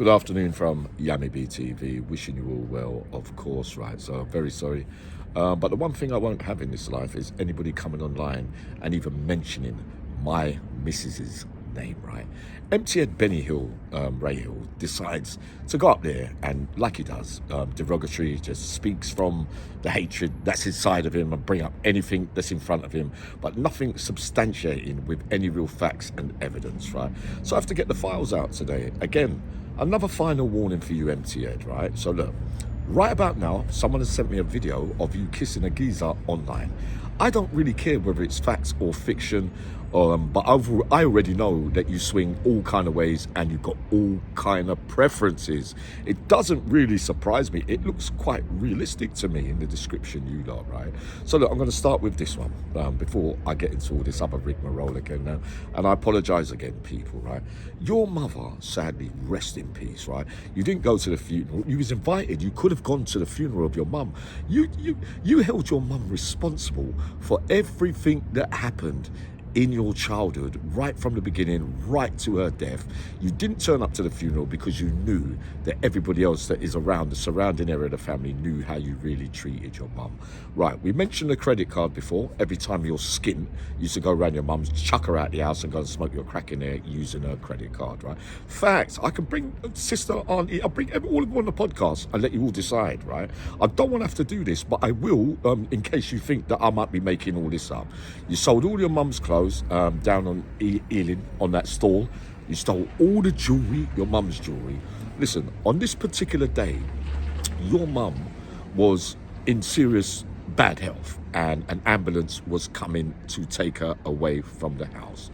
Good afternoon from Yami BTV. Wishing you all well, of course, right? So very sorry. But the one thing I won't have in this life is anybody coming online and even mentioning my missus's name, right? Empty head Benny Hill, Ray Hill, decides to go up there and, like he does, derogatory, just speaks from the hatred that's inside of him and bring up anything that's in front of him, but nothing substantiating with any real facts and evidence, right? So I have to get the files out today. Again, another final warning for you, empty head, right? So look, right about now, someone has sent me a video of you kissing a geezer online. I don't really care whether it's facts or fiction, but I already know that you swing all kind of ways and you've got all kind of preferences. It doesn't really surprise me. It looks quite realistic to me in the description you got, right? So look, I'm going to start with this one before I get into all this other rigmarole again now. And I apologise again, people, right? Your mother, sadly, rest in peace, right? You didn't go to the funeral. You was invited. You could have gone to the funeral of your mum. You held your mum responsible for everything that happened in your childhood, right from the beginning, right to her death. You didn't turn up to the funeral because you knew that everybody else that is around, the surrounding area of the family, knew how you really treated your mum. Right, we mentioned the credit card before. Every time your skin used to go around your mum's, chuck her out the house and go and smoke your crack in there using her credit card, right? Facts. I can bring sister, auntie, I'll bring all of them on the podcast and let you all decide, right? I don't want to have to do this, but I will, in case you think that I might be making all this up. You sold all your mum's clothes down on Ealing on that stall. You stole all the jewellery, your mum's jewellery. Listen, on this particular day, your mum was in serious bad health and an ambulance was coming to take her away from the house.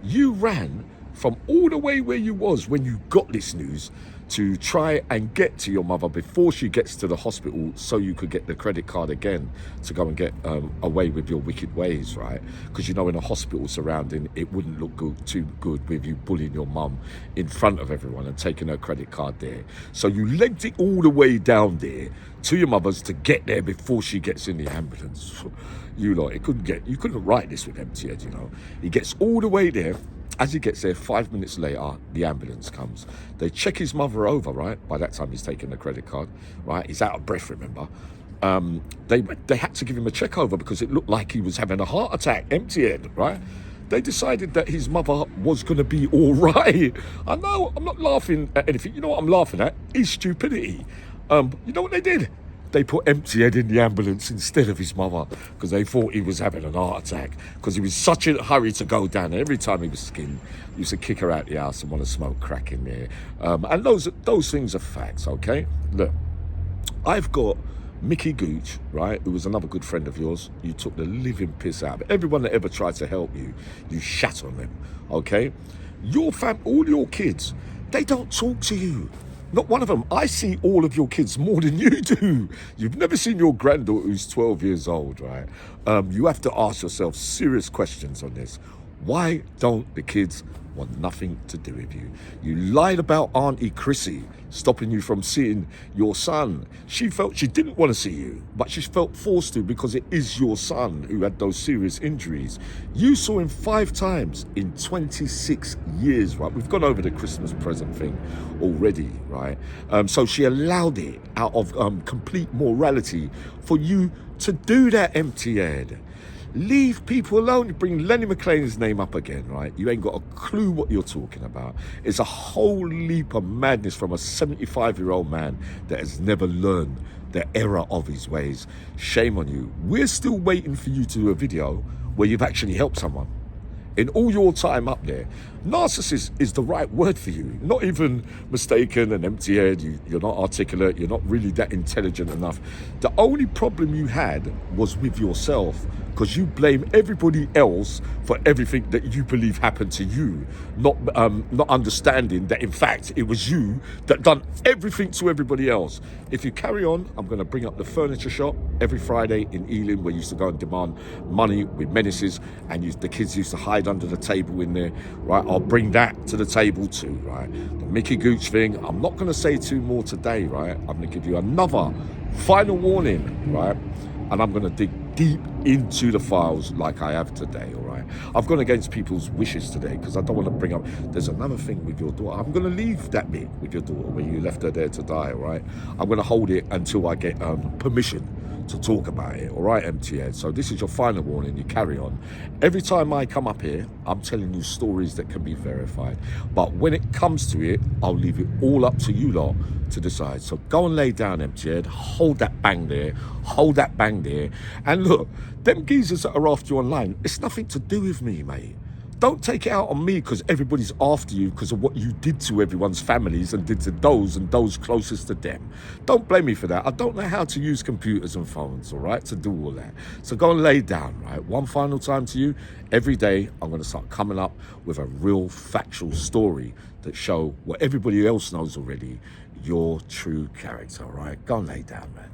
You ran from all the way where you was when you got this news to try and get to your mother before she gets to the hospital so you could get the credit card again to go and get away with your wicked ways, right? Because you know in a hospital surrounding, it wouldn't look too good with you bullying your mum in front of everyone and taking her credit card there. So you legged it all the way down there to your mother's to get there before she gets in the ambulance. You know, you couldn't write this with empty head, you know. He gets all the way there. As he gets there, 5 minutes later, the ambulance comes. They check his mother over, right? By that time, he's taking the credit card, right? He's out of breath, remember? They had to give him a check over because it looked like he was having a heart attack, empty head, right? They decided that his mother was going to be all right. I know, I'm not laughing at anything. You know what I'm laughing at? Is stupidity. You know what they did? They put empty head in the ambulance instead of his mother because they thought he was having an heart attack because he was such a hurry to go down. Every time he was skinned, he used to kick her out the house and want to smoke crack in there. And those things are facts, okay? Look, I've got Mickey Gooch, right, who was another good friend of yours. You took the living piss out of it. Everyone that ever tried to help you, you shat on them, okay? Your all your kids, they don't talk to you. Not one of them. I see all of your kids more than you do. You've never seen your granddaughter who's 12 years old, right? You have to ask yourself serious questions on this. Why don't the kids want nothing to do with you? You lied about Auntie Chrissy stopping you from seeing your son. She felt she didn't want to see you, but she felt forced to because it is your son who had those serious injuries. You saw him 5 times in 26 years, right? We've gone over the Christmas present thing already, right? So she allowed it out of complete morality for you to do that, empty head. Leave people alone. You bring Lenny McLean's name up again, right? You ain't got a clue what you're talking about. It's a whole leap of madness from a 75-year-old man that has never learned the error of his ways. Shame on you. We're still waiting for you to do a video where you've actually helped someone. In all your time up there, narcissist is the right word for you. Not even mistaken and empty head. You're not articulate. You're not really that intelligent enough. The only problem you had was with yourself because you blame everybody else for everything that you believe happened to you, not understanding that in fact it was you that done everything to everybody else. If you carry on, I'm going to bring up the furniture shop every Friday in Ealing where you used to go and demand money with menaces and the kids used to hide under the table in there, right? I'll bring that to the table too, right? The Mickey Gooch thing, I'm not going to say 2 more today, right? I'm going to give you another final warning, right? And I'm going to dig deep into the files like I have today, all right? I've gone against people's wishes today because I don't want to bring up, there's another thing with your daughter. I'm going to leave that bit with your daughter where you left her there to die, all right? I'm going to hold it until I get permission to talk about it, all right, MTN? So this is your final warning, you carry on. Every time I come up here, I'm telling you stories that can be verified. But when it comes to it, I'll leave it all up to you lot to decide. So go and lay down, MTN, hold that bang there, hold that bang there. And look, them geezers that are after you online, it's nothing to do with me, mate. Don't take it out on me because everybody's after you because of what you did to everyone's families and did to those and those closest to them. Don't blame me for that. I don't know how to use computers and phones, all right, to do all that. So go and lay down, right? One final time to you. Every day, I'm going to start coming up with a real factual story that show what everybody else knows already, your true character, all right? Go and lay down, man.